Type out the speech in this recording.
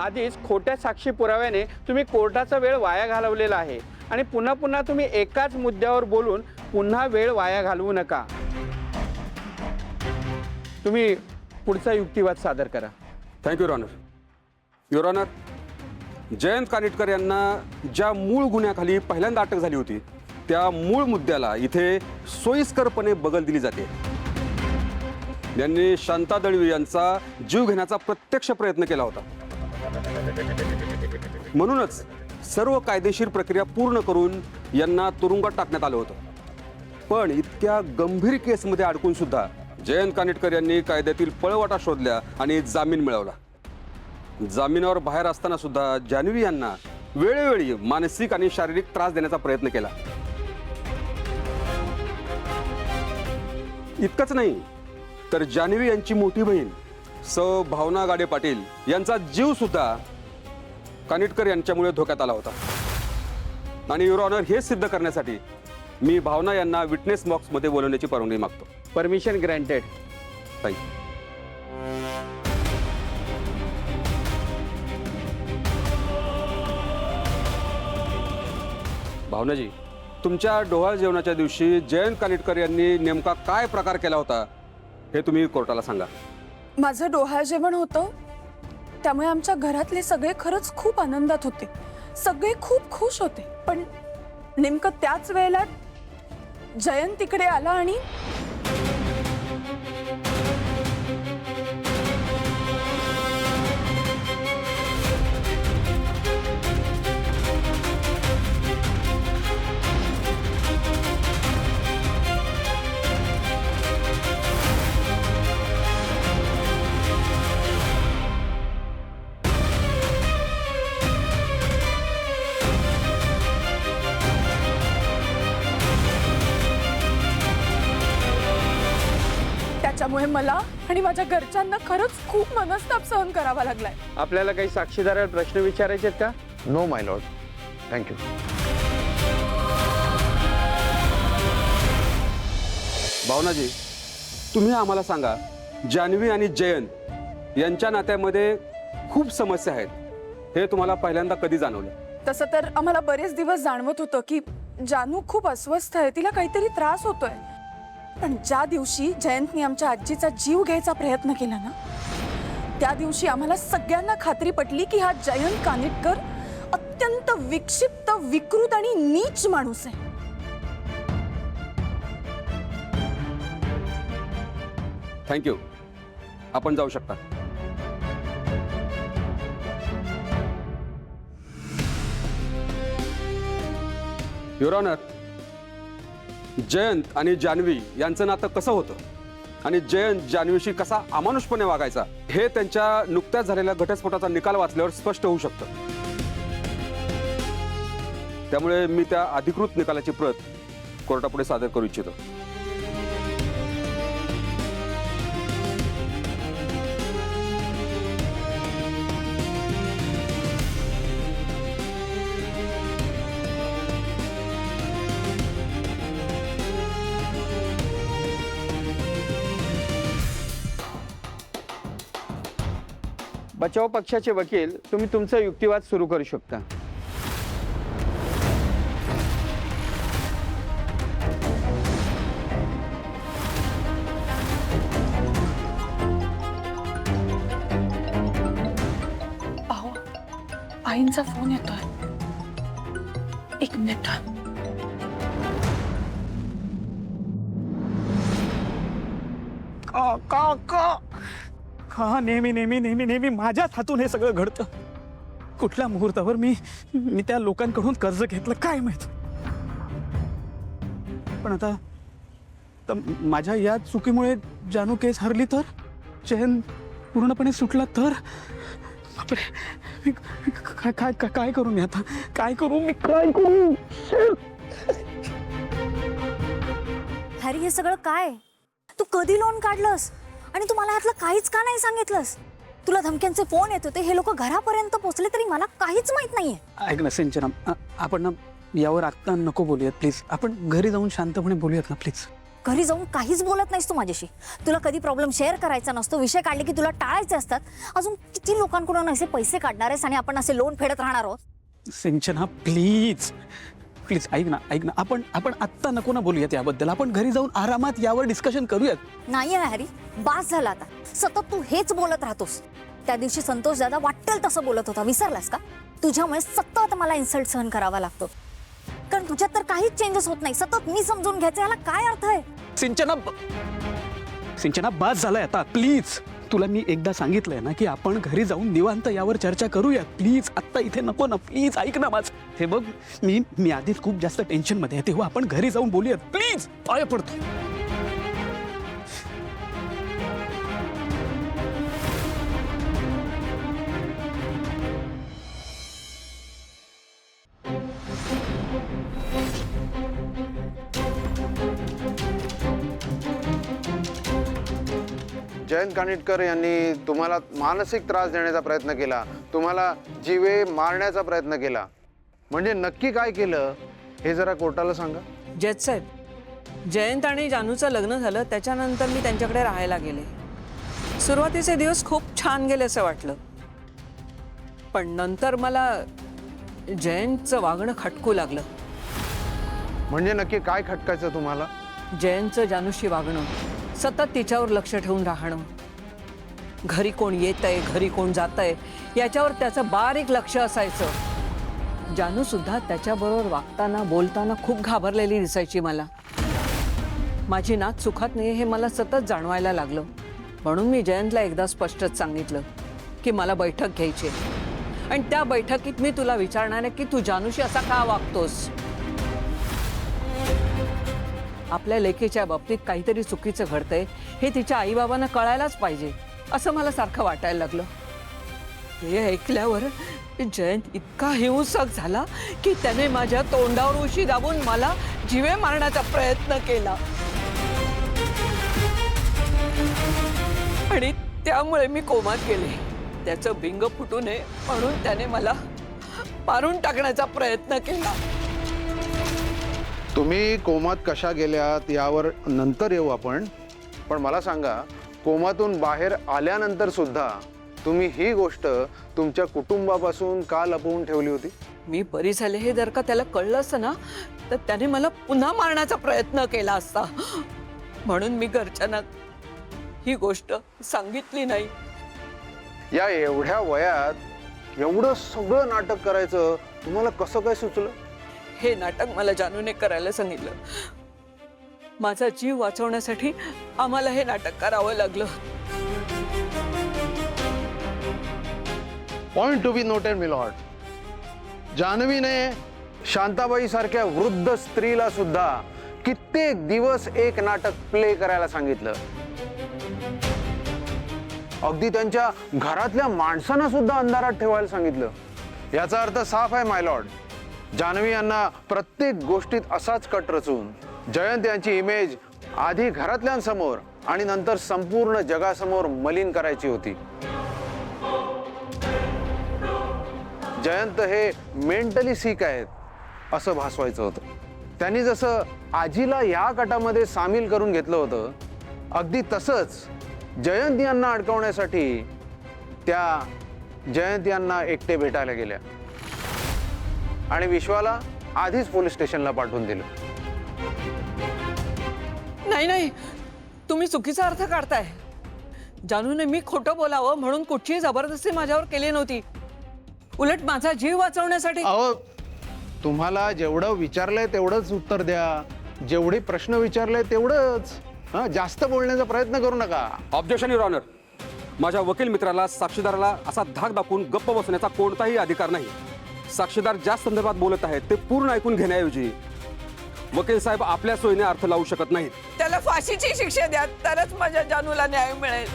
आधीच खोट्या साक्षी पुराव्याने तुम्ही कोर्टाचा वेळ वाया घालवलेला आहे आणि पुन्हा पुन्हा तुम्ही एकाच मुद्द्यावर बोलून पुन्हा वेळ वाया घालवू नका. तुम्ही पुढचा युक्तिवाद सादर करा. Thank you your honour. Your honour, Jayant Kanitkar यांना ज्या मूळ गुन्ह्याखाली पहिल्यांदा अटक झाली होती त्या मूळ मुद्द्याला इथे सोयीस्करपणे बगल दिली जाते. यांनी शांता दळवी यांचा जीव घेण्याचा प्रत्यक्ष प्रयत्न केला होता. म्हणूनच सर्व कायदेशीर प्रक्रिया पूर्ण करून यांना तुरुंगात टाकण्यात आलं होतं. पण इतक्या गंभीर केसमध्ये अडकून सुद्धा जयंत कानिटकर यांनी कायद्यातील पळवाटा शोधल्या आणि जामीन मिळवला. जामिनावर बाहेर असताना सुद्धा जान्हवी यांना वेळोवेळी मानसिक आणि शारीरिक त्रास देण्याचा प्रयत्न केला. इतकंच नाही तर जान्हवी यांची मोठी बहीण सौ भावना गाडे पाटील यांचा जीव सुद्धा कानिटकर यांच्यामुळे धोक्यात आला होता. आणि युअर ऑनर, हे सिद्ध करण्यासाठी मी भावना यांना विटनेस बॉक्समध्ये बोलवण्याची परवानगी मागतो. Permission granted. थँक्यू. भावनाजी, तुमच्या डोहाळ जेवणाच्या दिवशी जयंत कानिटकर यांनी नेमका काय प्रकार केला होता हे तुम्ही कोर्टाला सांगा. माझं डोहाळ जेवण होतं, त्यामुळे आमच्या घरातले सगळे खरंच खूप आनंदात होते. सगळे खूप खुश होते. पण नेमकं त्याच वेळेला जयंत तिकडे आला आणि त्यामुळे मला आणि माझ्या घरच्यांना खरंच खूप मनस्ताप सहन करावा लागलाय. आपल्याला काही साक्षीदारावर प्रश्न विचारायचे आहेत का? नो माय लॉर्ड, थँक्यू. भावनाजी, तुम्ही आम्हाला सांगा, जान्हवी आणि जयंत यांच्या नात्यामध्ये खूप समस्या आहेत हे तुम्हाला पहिल्यांदा कधी जाणवले? तसं तर आम्हाला बरेच दिवस जाणवत होतं की जानू खूप अस्वस्थ आहे, तिला काहीतरी त्रास होतोय. पण ज्या दिवशी जयंतनी आमच्या आजीचा जीव घ्यायचा प्रयत्न केला ना, त्या दिवशी आम्हाला सगळ्यांना खात्री पटली की हा जयंत कानिटकर अत्यंत विक्षिप्त, विकृत आणि नीच माणूस आहे. थँक्यू. आपण जाऊ शकता. युअर ऑनर, जयंत आणि जान्हवी यांचं नातं कसं होतं आणि जयंत जान्हवीशी कसा अमानुषपणे वागायचा हे त्यांच्या नुकत्याच झालेल्या घटस्फोटाचा निकाल वाचल्यावर स्पष्ट होऊ शकतं. त्यामुळे मी त्या अधिकृत निकालाची प्रत कोर्टापुढे सादर करू इच्छितो. बचाव पक्षाचे वकील, तुम्ही तुमचा युक्तिवाद सुरू करू शकता. अहो, आईंचा फोन येतोय. एक मिनिट. हा, नेहमी नेहमी नेहमी नेहमी माझ्याच हातून हे सगळं घडतं. कुठल्या मुहूर्तावर मी त्या लोकांकडून कर्ज घेतलं काय माहित. पण आता माझ्या या चुकीमुळे जानू केस हरली तर, चैन पूर्णपणे सुटला तर, बापरे, काय काय काय करू मी आता? काय करू मी? काय करू? हॅरी, हे सगळं काय? तू कधी लोन काढलंस आणि तू मला ह्यातलं काहीच का नाही सांगितलंस? तुला धमक्यांचे फोन येत होते, हे लोक घरापर्यंत पोहोचले तरी मला काहीच माहित नाहीये. ऐक ना सिंचना, आपण ना यावर आत्ता नको बोलूयात प्लीज. आपण घरी जाऊन शांतपणे बोलूयात ना प्लीज. घरी जाऊन काहीच बोलत नाहीस तू माझ्याशी. तुला कधी प्रॉब्लेम शेअर करायचा नसतो, विषय काढले की तुला टाळायचे असतात. अजून किती लोकांकडून असे पैसे काढणार आहेस आणि आपण असे लोन फेडत राहणार आहोत. सिंचना प्लीज प्लीज ऐक ना, आपण आत्ता नको ना बोलूयात याबद्दल. आपण घरी जाऊन आरामात यावर डिस्कशन करूयात. नाही आहे हॅरी, बास झाला आता. सतत तू हेच बोलत राहतोस. त्या दिवशी संतोष दादा वाटेल तसं बोलत होता, विसरलास का? तुझ्यामुळे सतत मला इन्सल्ट सहन करावा लागतो, कारण तुझ्यात तर काहीच चेंजेस होत नाही. सतत मी समजून घ्यायचं, याला काय अर्थ आहे? सिंचना बास झालाय आता, प्लीज. तुला मी एकदा सांगितलंय ना की आपण घरी जाऊन निवांत यावर चर्चा करूयात. प्लीज आत्ता इथे नको ना, प्लीज ऐक ना माझं. हे बघ, मी आधीच खूप जास्त टेन्शन मध्ये आहे, तेव्हा आपण घरी जाऊन बोलूयात. प्लीज पाया पडतो. जयंत कानिटकर यांनी तुम्हाला मानसिक त्रास देण्याचा प्रयत्न केला, तुम्हाला जीवे मारण्याचा प्रयत्न केला, म्हणजे नक्की काय केलं हे जरा कोर्टाला सांगा. जज साहेब, जयंत आणि जानूचं लग्न झालं त्याच्यानंतर मी त्यांच्याकडे राहायला गेले. सुरुवातीचे दिवस खूप छान गेले असं वाटलं, पण नंतर मला जयंतचं वागणं खटकू लागलं. म्हणजे नक्की काय खटकायचं तुम्हाला? जयंतचं जानूशी वागणं, सतत तिच्यावर लक्ष ठेवून राहणं, घरी कोण येतंय घरी कोण जातंय याच्यावर त्याचं बारीक लक्ष असायचं. जानू सुद्धा त्याच्याबरोबर वागताना बोलताना खूप घाबरलेली दिसायची मला. माझी नात सुखात नाही हे मला सतत जाणवायला लागलं. म्हणून मी जयंतला एकदा स्पष्टच सांगितलं की मला बैठक घ्यायची आणि त्या बैठकीत मी तुला विचारणार आहे की तू जानूशी असा का वागतोस. आपल्या लेकीच्या बाबतीत काहीतरी चुकीचं घडतंय हे तिच्या आईबाबांना कळायलाच पाहिजे असं मला सारखं वाटायला लागलं. हे ऐकल्यावर जयंत इतका हिंसक झाला की त्याने माझ्या तोंडावर उशी दाबून मला जीवे मारण्याचा प्रयत्न केला आणि त्यामुळे मी कोमात गेले. त्याचं बिंग फुटू नये म्हणून त्याने मला मारून टाकण्याचा प्रयत्न केला. तुम्ही कोमात कशा गेल्यात यावर नंतर येऊ आपण, पण मला सांगा, कोमातून बाहेर आल्यानंतर सुद्धा तुम्ही ही गोष्ट तुमच्या कुटुंबापासून का लपवून ठेवली होती? मी बरी झाले हे जर का त्याला कळलं असतं ना तर त्याने मला पुन्हा मारण्याचा प्रयत्न केला असता. म्हणून मी घरच्यांना ही गोष्ट सांगितली नाही. या एवढ्या वयात एवढं सगळं नाटक करायचं तुम्हाला कसं काय सुचलं? हे नाटक मला जानूने करायला सांगितलं. माझा जीव वाचवण्यासाठी आम्हाला हे नाटक करावं लागलं. Point to be noted milord, जान्हवीने शांताबाई सारख्या वृद्ध स्त्रीला सुद्धा कित्येक दिवस एक नाटक प्ले करायला सांगितलं. अगदी त्यांच्या घरातल्या माणसांना सुद्धा अंधारात ठेवायला सांगितलं. याचा अर्थ साफ आहे माय लॉर्ड, जान्हवी यांना प्रत्येक गोष्टीत असाच कट रचून जयंत यांची इमेज आधी घरातल्यांसमोर आणि नंतर संपूर्ण जगासमोर मलिन करायची होती. जयंत हे मेंटली सिक आहेत असं भासवायचं होतं. त्यांनी जसं आजीला या कटामध्ये सामील करून घेतलं होतं, अगदी तसंच जयंत यांना अडकवण्यासाठी त्या जयंत यांना एकटे भेटायला गेल्या आणि विश्वाला आधीच पोलीस स्टेशनला पाठवून दिलं. नाही नाही, तुम्ही चुकीचा अर्थ काढताय. जानूने मी खोटं बोलावं म्हणून कुठचीही जबरदस्ती माझ्यावर केली नव्हती. उलट माझा जीव वाचवण्यासाठी. अहो, तुम्हाला जेवढं विचारलंय तेवढंच उत्तर द्या, जेवढे प्रश्न विचारले तेवढंच. जास्त बोलण्याचा प्रयत्न करू नका. Objection your honour. माझ्या वकील मित्राला साक्षीदाराला असा धाक दाखवून गप्प बसण्याचा कोणताही अधिकार नाही. साक्षीदार ज्या संदर्भात बोलत आहेत ते पूर्ण ऐकून घेण्याऐवजी वकील साहेब आपल्या सोयीने अर्थ लावू शकत नाहीत. त्याला फाशीची शिक्षा द्या, तरच माझ्या जानूला न्याय मिळेल.